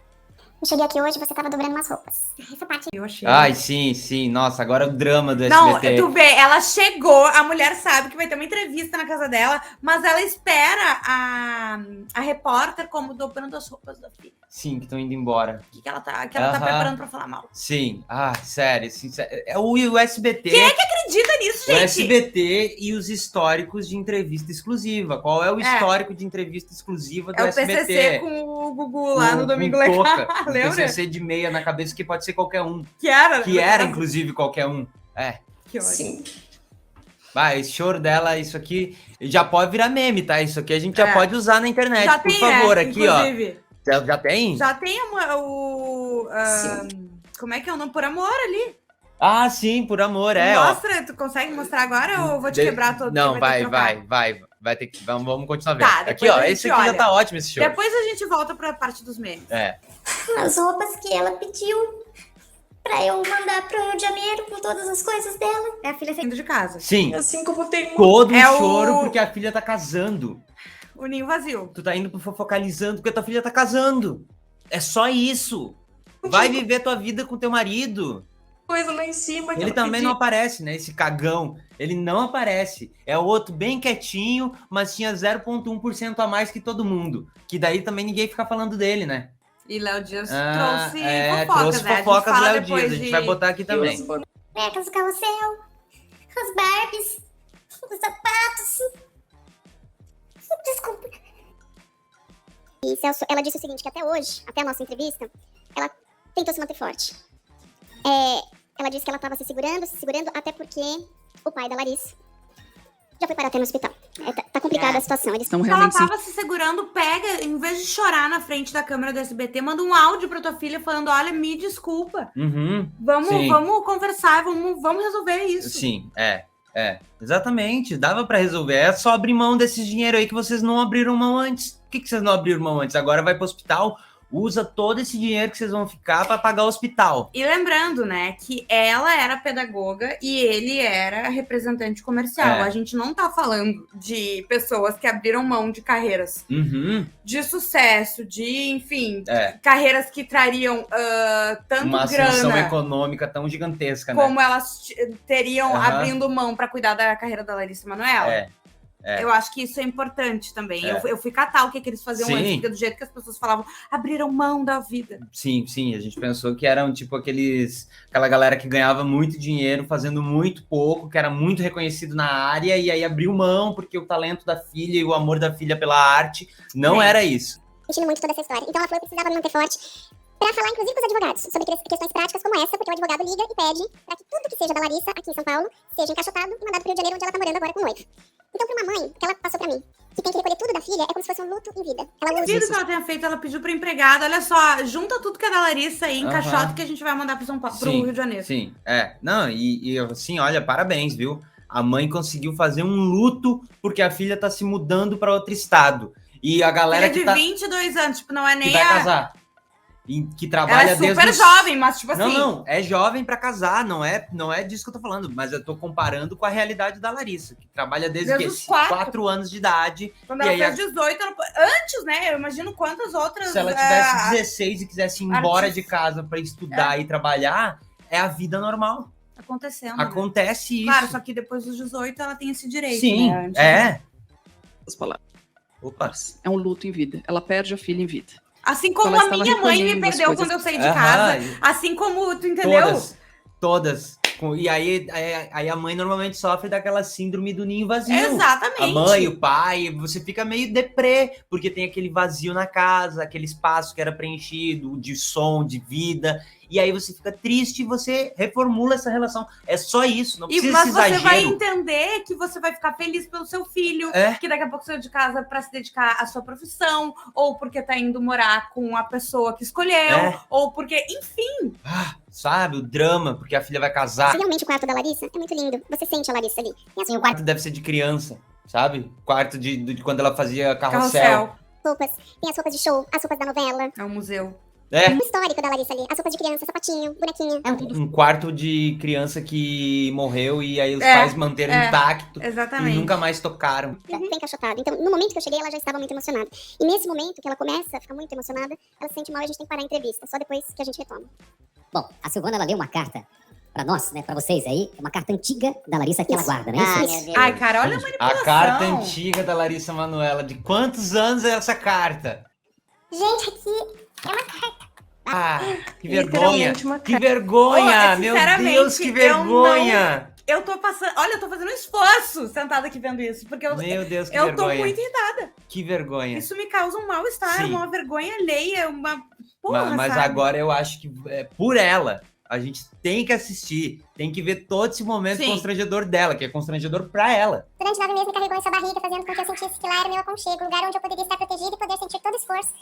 Eu cheguei aqui hoje, você tava dobrando umas roupas. Essa parte eu achei. Ai, sim. Nossa, agora o drama do SBT. Não, tu vê, ela chegou, a mulher sabe que vai ter uma entrevista na casa dela, mas ela espera a repórter como dobrando as roupas da filha. Sim, que estão indo embora. Que ela tá preparando pra falar mal. Sim, sério. É o SBT. Quem é que acredita nisso, gente? O SBT e os históricos de entrevista exclusiva. Qual é o histórico de entrevista exclusiva do SBT? É o PCC com o Gugu lá no Domingo Legal. Lembra? PCC de meia na cabeça que pode ser qualquer um. Que era inclusive, qualquer um. Que ódio. Sim. Esse choro dela, isso aqui já pode virar meme, tá? Isso aqui a gente já pode usar na internet, já por favor, aqui, inclusive. Ó. Já tem? Já tem como é que é o nome? Por Amor ali. Sim, Por Amor, Mostra, tu consegue mostrar agora ou eu vou te quebrar todo? Não, vai ter que... Vamos continuar vendo. Aqui, esse aqui já tá ótimo, esse show. Depois a gente volta pra parte dos memes. As roupas que ela pediu pra eu mandar pro Rio de Janeiro com todas as coisas dela. É a filha saindo de casa. Sim. Assim como tem todo um choro porque a filha tá casando. O ninho vazio. Tu tá indo pro Fofocalizando porque tua filha tá casando. É só isso. Vai viver tua vida com teu marido. coisa lá em cima. Ele também não aparece, né? Esse cagão. Ele não aparece. É o outro bem quietinho, mas tinha 0,1% a mais que todo mundo. Que daí também ninguém fica falando dele, né? E Léo Dias trouxe fofocas Léo Dias. A gente vai botar aqui também. Bonecas do carrossel, as Barbies, os sapatos. Desculpa. E Celso, ela disse o seguinte, que até hoje, até a nossa entrevista, ela tentou se manter forte. Ela disse que ela estava se segurando, até porque o pai da Larissa já foi parar até no hospital. Tá complicada a situação. Eles estão realmente... Ela tava se segurando, pega, em vez de chorar na frente da câmera do SBT, manda um áudio pra tua filha falando, olha, me desculpa. Vamos conversar, vamos resolver isso. Sim, exatamente. Dava pra resolver. É só abrir mão desses dinheiro aí que vocês não abriram mão antes. Por que vocês não abriram mão antes? Agora vai pro hospital... Usa todo esse dinheiro que vocês vão ficar para pagar o hospital. E lembrando, né, que ela era pedagoga e ele era representante comercial. A gente não tá falando de pessoas que abriram mão de carreiras de sucesso, enfim, carreiras que trariam tanto uma ascensão econômica tão gigantesca, como elas teriam abrindo mão para cuidar da carreira da Larissa Manoela. Eu acho que isso é importante também. Eu fui catar o que eles faziam antes, porque do jeito que as pessoas falavam, abriram mão da vida. Sim, a gente pensou que eram tipo aquela galera que ganhava muito dinheiro fazendo muito pouco, que era muito reconhecido na área, e aí abriu mão porque o talento da filha e o amor da filha pela arte não era isso. Sentindo muito toda essa história. Então ela falou que precisava me manter forte para falar, inclusive, com os advogados sobre questões práticas como essa, porque o advogado liga e pede para que tudo que seja da Larissa aqui em São Paulo seja encaixotado e mandado para o Rio de Janeiro, onde ela tá morando agora com o noivo. Então, para uma mãe, que ela passou para mim, que tem que recolher tudo da filha, é como se fosse um luto em vida. Ela usa isso. Que ela tenha feito, ela pediu pra empregada, olha só, junta tudo que é da Larissa aí, encaixota que a gente vai mandar pro Rio de Janeiro. Sim, Não, e assim, olha, parabéns, viu? A mãe conseguiu fazer um luto porque a filha tá se mudando para outro estado. E a galera que tá... 22 anos, tipo, não é nem que vai casar. Que trabalha ela é super jovem, mas tipo assim... Não, é jovem pra casar, não é disso que eu tô falando, mas eu tô comparando com a realidade da Larissa, que trabalha desde os 4 anos de idade. Quando ela fez 18, antes, né, eu imagino quantas outras... Se ela tivesse 16 e quisesse ir embora de casa pra estudar e trabalhar, é a vida normal. Acontecendo. Acontece isso. Claro, só que depois dos 18 ela tem esse direito. Sim, né? As palavras. Opa. É um luto em vida. Ela perde a filha em vida. Assim como a minha mãe me perdeu quando eu saí de casa. Assim como, tu entendeu? Todas. E aí a mãe normalmente sofre daquela síndrome do ninho vazio. Exatamente. A mãe, o pai, você fica meio deprê, porque tem aquele vazio na casa, aquele espaço que era preenchido de som, de vida. E aí você fica triste e você reformula essa relação. É só isso, não precisa mas esse exagero. Você vai entender que você vai ficar feliz pelo seu filho, que daqui a pouco saiu de casa para se dedicar à sua profissão, ou porque tá indo morar com a pessoa que escolheu, ou porque, enfim. Sabe, o drama, porque a filha vai casar. Realmente o quarto da Larissa é muito lindo. Você sente a Larissa ali. E assim, o quarto deve ser de criança, sabe? Quarto de quando ela fazia carrossel. Roupas, tem as roupas de show, as roupas da novela. É um museu. O histórico da Larissa ali. As roupas de criança, sapatinho, bonequinha. Um quarto de criança que morreu e aí os pais manteram intacto. Exatamente. E nunca mais tocaram. Bem encaixotado. Então, no momento que eu cheguei, ela já estava muito emocionada. E nesse momento que ela começa a ficar muito emocionada, ela se sente mal e a gente tem que parar a entrevista. Só depois que a gente retoma. Bom, a Silvana, ela leu uma carta pra nós, né, pra vocês aí. É uma carta antiga da Larissa que ela guarda, não é isso? Ai, cara, olha a manipulação. A carta antiga da Larissa Manoela. De quantos anos é essa carta? Gente, aqui é uma carta. Que vergonha! Que vergonha! Meu Deus, que vergonha! Eu tô passando... Olha, eu tô fazendo um esforço sentada aqui vendo isso, porque Meu Deus, que vergonha. Eu tô muito irritada. Que vergonha. Isso me causa um mal-estar, uma vergonha alheia, uma porra, mas sabe? Agora eu acho que por ela, a gente tem que assistir, tem que ver todo esse momento constrangedor dela, que é constrangedor pra ela. Durante 9 meses me carregou essa barriga, fazendo com que eu sentisse que lá era meu aconchego, lugar onde eu poderia estar protegida e poder sentir todo o esforço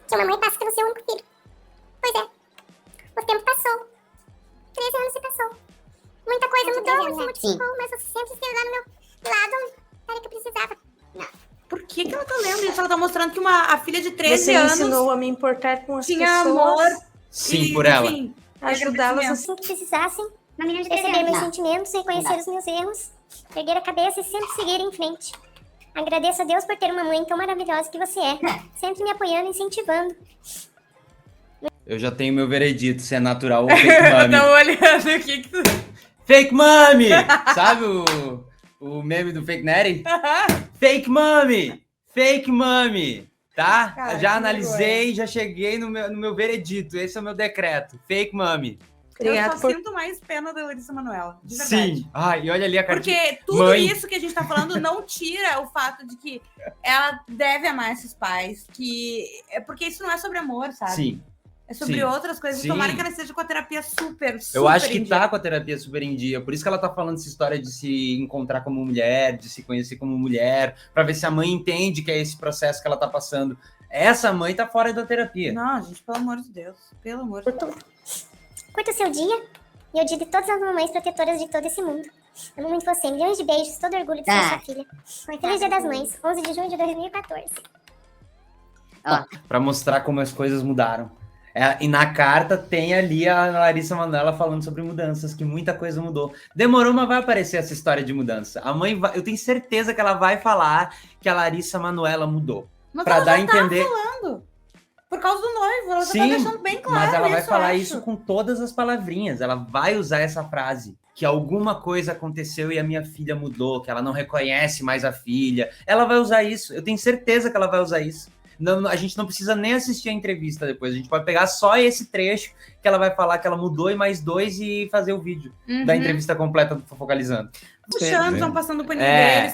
que uma mãe passa pelo seu único filho. Pois é, o tempo passou. 13 anos se passou. Muita coisa mudou, muito modificou, mas você sempre esteve lá no meu lado, era que eu precisava. Não. Por que ela tá lendo isso? Ela tá mostrando que a filha de 13 anos... Você ensinou a me importar com as tinha pessoas. Amor. Sim, por ela. Enfim, ajudá-las assim que precisassem, perceber meus sentimentos, reconhecer os meus erros, erguer a cabeça e sempre seguir em frente. Agradeço a Deus por ter uma mãe tão maravilhosa que você é, sempre me apoiando e incentivando. Eu já tenho meu veredito, se é natural ou fake mami. Tô olhando aqui que tu... Fake mami! Sabe o meme do Fake Nery? Fake mami! Fake mami! Tá? Cara, já analisei, já cheguei no meu veredito. Esse é o meu decreto. Fake mami. Eu só sinto mais pena da Larissa Manoela, de verdade. Sim. Ai, e olha ali a cara. Porque tudo isso que a gente tá falando não tira o fato de que ela deve amar esses pais, porque isso não é sobre amor, sabe? Sim. É sobre outras coisas. Sim. Tomara que ela esteja com a terapia super Eu acho que em tá dia. com a terapia super em dia. Por isso que ela tá falando essa história de se encontrar como mulher, de se conhecer como mulher, pra ver se a mãe entende que é esse processo que ela tá passando. Essa mãe tá fora da terapia. Não, gente, pelo amor de Deus. Pelo amor de Deus. Curta o seu dia e o dia de todas as mamães protetoras de todo esse mundo. Amo muito você. Milhões de beijos, todo orgulho de ser sua filha. Feliz Dia das Mães, 11 de junho de 2014. Pra mostrar como as coisas mudaram. E na carta tem ali a Larissa Manoela falando sobre mudanças, que muita coisa mudou. Demorou, mas vai aparecer essa história de mudança. A mãe eu tenho certeza que ela vai falar que a Larissa Manoela mudou. Mas pra ela dar a já entender. tá falando. Por causa do noivo, ela Sim, já tá deixando bem claro. mas ela vai falar eu isso acho. com todas as palavrinhas. Ela vai usar essa frase. Que alguma coisa aconteceu e a minha filha mudou, que ela não reconhece mais a filha. Ela vai usar isso. Eu tenho certeza que ela vai usar isso. Não, a gente não precisa nem assistir a entrevista depois. A gente pode pegar só esse trecho que ela vai falar que ela mudou e mais 2 e fazer o vídeo da entrevista completa do Fofocalizando. Puxando, estão passando o paninho deles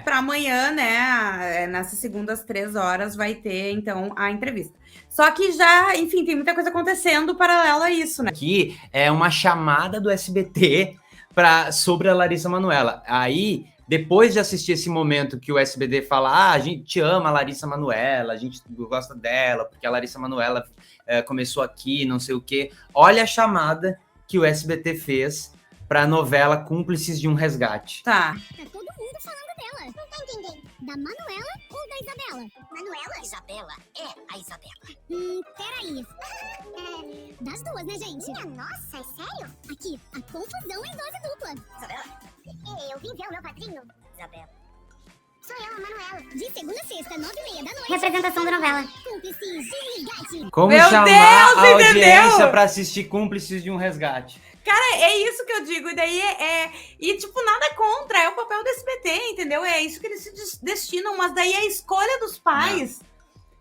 pra amanhã, né? Nessas segundas 3 horas vai ter, então, a entrevista. Só que já, enfim, tem muita coisa acontecendo paralelo a isso, né? Aqui é uma chamada do SBT sobre a Larissa Manoela. Aí, depois de assistir esse momento que o SBT fala, a gente ama a Larissa Manoela, a gente gosta dela, porque a Larissa Manoela começou aqui, não sei o quê. Olha a chamada que o SBT fez pra novela Cúmplices de um Resgate. Tá. Tá todo mundo falando dela. Não tá entendendo. Da Manuela ou da Isabela? Manuela? Isabela é a Isabela. Peraí. Das duas, né, gente? Minha nossa, é sério? Aqui, a confusão em dose dupla. Isabela? Eu vim ver o meu padrinho. Isabela. Sou eu, a Manuela. De segunda a sexta, 9h30 da noite. Representação da novela. Cúmplices de um resgate. Como Meu chamar Deus, a audiência entendeu? pra assistir Cúmplices de um Resgate? Cara, é isso que eu digo. E daí E, tipo, nada contra. É o papel do SBT, entendeu? É isso que eles se destinam. Mas daí é a escolha dos pais.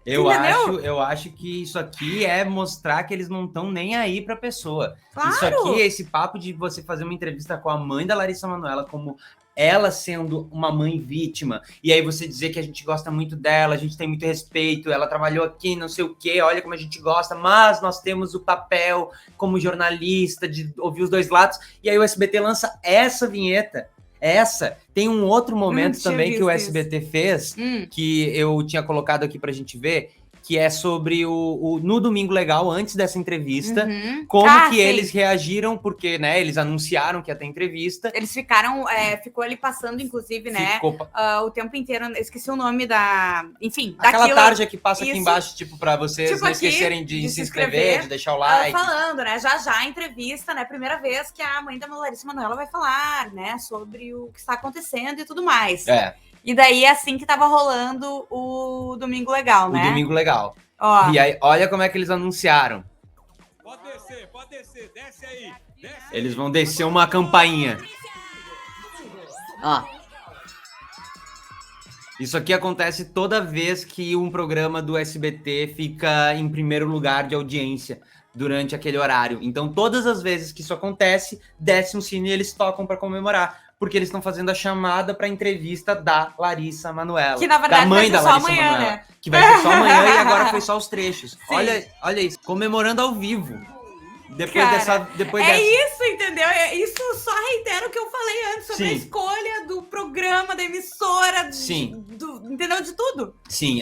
Eu acho que isso aqui é mostrar que eles não estão nem aí pra pessoa. Claro. Isso aqui, esse papo de você fazer uma entrevista com a mãe da Larissa Manoela, como ela sendo uma mãe vítima, e aí você dizer que a gente gosta muito dela, a gente tem muito respeito, ela trabalhou aqui, não sei o quê, olha como a gente gosta, mas nós temos o papel como jornalista de ouvir os dois lados, e aí o SBT lança essa vinheta. Tem um outro momento também que o SBT fez, que eu tinha colocado aqui pra gente ver, que é sobre no Domingo Legal, antes dessa entrevista, como que eles reagiram, porque, né, eles anunciaram que ia ter entrevista. Eles ficou ali passando, inclusive, né, o tempo inteiro, eu esqueci o nome enfim, aquela daquilo, tarja que passa aqui isso, embaixo, tipo, pra vocês tipo não aqui, esquecerem de se inscrever, de deixar o like. Falando, né, já a entrevista, né, primeira vez que a mãe da Larissa Manoela vai falar, né, sobre o que está acontecendo e tudo mais. E daí é assim que tava rolando o Domingo Legal, né? O Domingo Legal. Ó. E aí, olha como é que eles anunciaram. Pode descer, desce aí. Eles vão descer uma campainha. Ó. Isso aqui acontece toda vez que um programa do SBT fica em primeiro lugar de audiência durante aquele horário. Então, todas as vezes que isso acontece, desce um sino e eles tocam para comemorar. Porque eles estão fazendo a chamada para a entrevista da Larissa Manoela. Que na verdade da mãe vai ser da só Larissa amanhã, Manoela, né? Que vai ser só amanhã e agora foi só os trechos. Olha isso, comemorando ao vivo. Depois dessa. Isso, entendeu? Isso só reitera o que eu falei antes sobre a escolha do programa, da emissora, entendeu? De tudo. Sim,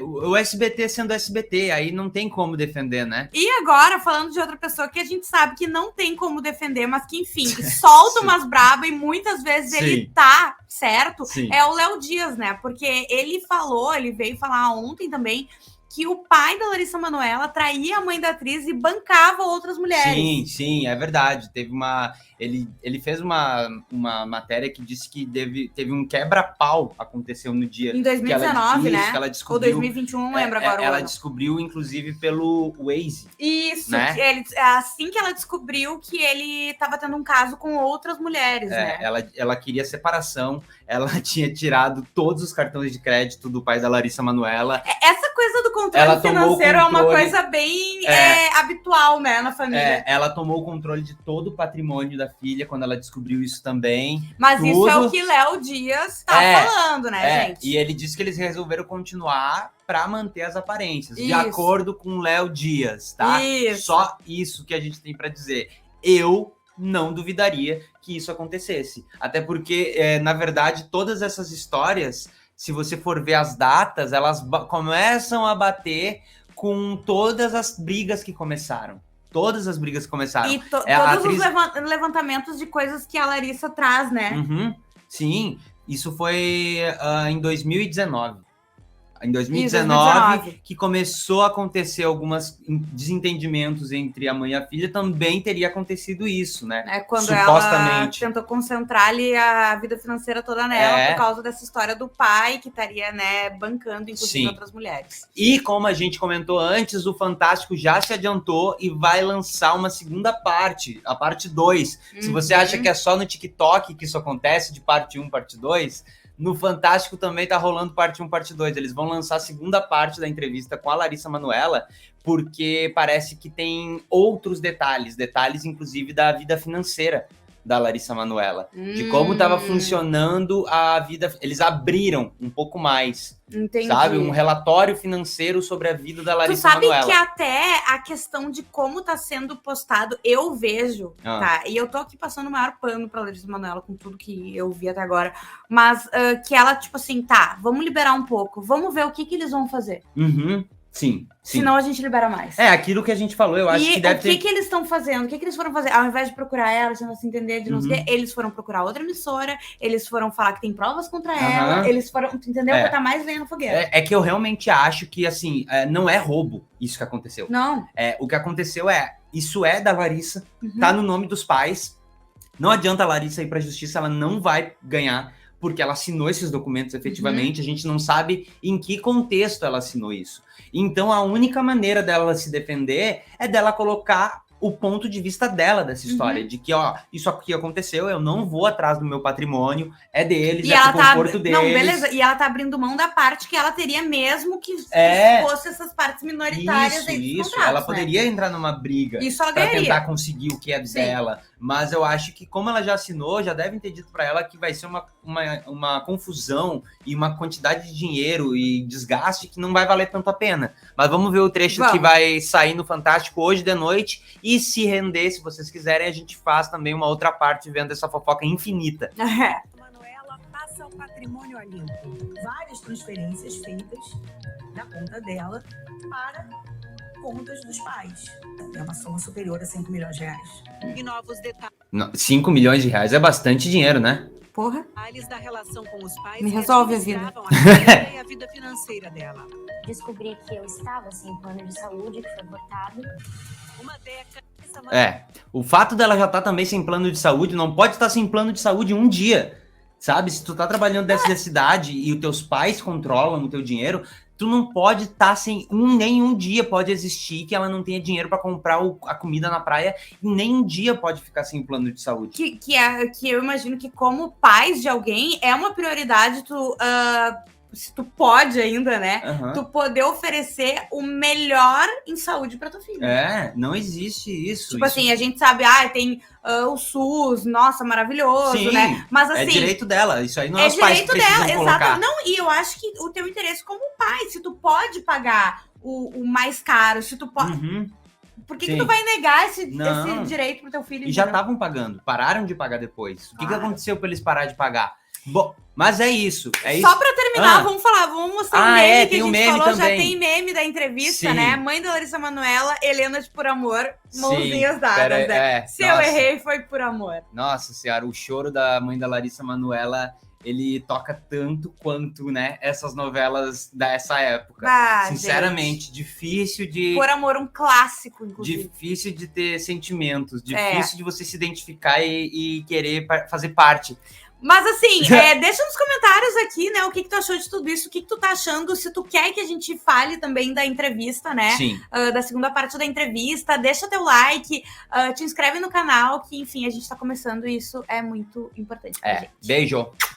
o SBT sendo SBT, aí não tem como defender, né? E agora, falando de outra pessoa que a gente sabe que não tem como defender, mas que, enfim, solta umas brabas e muitas vezes ele tá certo, é o Léo Dias, né? Porque ele veio falar ontem também que o pai da Larissa Manoela traía a mãe da atriz e bancava outras mulheres. Sim, é verdade. Teve ele fez uma matéria que disse que teve um quebra-pau aconteceu no dia. Em 2019, né? Que ela descobriu, ou 2021, não lembro agora. Ela descobriu, inclusive, pelo Waze. Isso, né? Assim que ela descobriu que ele estava tendo um caso com outras mulheres, né? Ela queria separação, ela tinha tirado todos os cartões de crédito do pai da Larissa Manoela. Essa coisa do controle financeiro é uma coisa bem habitual, né, na família. Ela tomou o controle de todo o patrimônio da filha quando ela descobriu isso também. Mas isso é o que Léo Dias tá falando, né, gente? E ele disse que eles resolveram continuar para manter as aparências, de acordo com Léo Dias, tá? Isso. Só isso que a gente tem para dizer. Eu não duvidaria que isso acontecesse. Até porque, na verdade, todas essas histórias, se você for ver as datas, elas começam a bater com todas as brigas que começaram. Todas as brigas que começaram. E todos os levantamentos de coisas que a Larissa traz, né? Uhum. Sim, isso foi em 2019. Em 2019, que começou a acontecer alguns desentendimentos entre a mãe e a filha, também teria acontecido isso, né? Quando ela tentou concentrar ali a vida financeira toda nela, por causa dessa história do pai, que estaria, né, bancando, inclusive, outras mulheres. E como a gente comentou antes, o Fantástico já se adiantou e vai lançar uma segunda parte, a parte 2. Se você acha que é só no TikTok que isso acontece, de parte 1, parte 2... No Fantástico também tá rolando parte 1, parte 2. Eles vão lançar a segunda parte da entrevista com a Larissa Manoela, porque parece que tem outros detalhes inclusive da vida financeira da Larissa Manoela. De como estava funcionando a vida. Eles abriram um pouco mais. Entendi. Sabe? Um relatório financeiro sobre a vida da Larissa Manoela. Tu sabe que até a questão de como tá sendo postado, eu vejo, tá? E eu tô aqui passando o maior pano pra Larissa Manoela com tudo que eu vi até agora. Mas que ela, tipo assim, tá, vamos liberar um pouco. Vamos ver o que eles vão fazer. Sim. Senão a gente libera mais. Aquilo que a gente falou, eu acho que deve ter... E o que eles estão fazendo? O que eles foram fazer? Ao invés de procurar ela, se não se entender de não sei o quê, eles foram procurar outra emissora, eles foram falar que tem provas contra ela, eles foram, entendeu? Pra tá mais lenha na fogueira. É que eu realmente acho que, assim, não é roubo isso que aconteceu. Não. O que aconteceu isso é da Larissa, tá no nome dos pais, não adianta a Larissa ir pra justiça, ela não vai ganhar, porque ela assinou esses documentos efetivamente, a gente não sabe em que contexto ela assinou isso. Então, a única maneira dela se defender é dela colocar o ponto de vista dela dessa história, de que, isso aqui aconteceu, eu não vou atrás do meu patrimônio, é deles, é do conforto deles. Não, beleza, e ela tá abrindo mão da parte que ela teria mesmo que fosse essas partes minoritárias aí dos contratos, ela poderia entrar numa briga pra tentar conseguir o que é dela, mas eu acho que como ela já assinou, já devem ter dito pra ela que vai ser uma confusão e uma quantidade de dinheiro e desgaste que não vai valer tanto a pena. Mas vamos ver o trecho que vai sair no Fantástico hoje de noite. E se render, se vocês quiserem, a gente faz também uma outra parte vendo essa fofoca infinita. Manuela passa o patrimônio a limpo. Várias transferências feitas da conta dela para contas dos pais. É uma soma superior a 5 milhões de reais. E novos detalhes. 5 milhões de reais é bastante dinheiro, né? Porra. Da relação com os pais me resolve a vida. E a vida financeira dela. Descobri que eu estava sem plano de saúde, que foi cortado. Uma década. O fato dela já estar também sem plano de saúde, não pode estar sem plano de saúde um dia, sabe? Se tu tá trabalhando dessa necessidade e os teus pais controlam o teu dinheiro, tu não pode estar sem nenhum dia pode existir que ela não tenha dinheiro para comprar a comida na praia e nem um dia pode ficar sem plano de saúde. Que eu imagino que como pais de alguém é uma prioridade se tu pode ainda, né? Tu poder oferecer o melhor em saúde pra tua filha. Não existe isso. Tipo assim, a gente sabe, tem o SUS, nossa, maravilhoso, né? Mas assim... é direito dela, isso aí não é os pais que precisam colocar. Exato. Não, e eu acho que o teu interesse como pai, se tu pode pagar o mais caro, se tu pode... Por que tu vai negar esse direito pro teu filho? E já estavam pagando, pararam de pagar depois. O que aconteceu pra eles parar de pagar? Mas é isso. Só pra terminar, vamos mostrar o meme que a gente falou. Também. Já tem meme da entrevista, né? Mãe da Larissa Manoela, Helena de Por Amor, mãozinhas dadas, né? Se eu errei, foi por amor. Nossa senhora, o choro da mãe da Larissa Manoela, ele toca tanto quanto, né, essas novelas dessa época. Sinceramente, gente, difícil de... Por Amor, um clássico, inclusive. Difícil de ter sentimentos, difícil de você se identificar e querer fazer parte. Mas assim, deixa nos comentários aqui, né, o que tu achou de tudo isso, o que tu tá achando, se tu quer que a gente fale também da entrevista, né, da segunda parte da entrevista, deixa teu like, te inscreve no canal, que enfim, a gente tá começando e isso é muito importante pra gente. Beijo!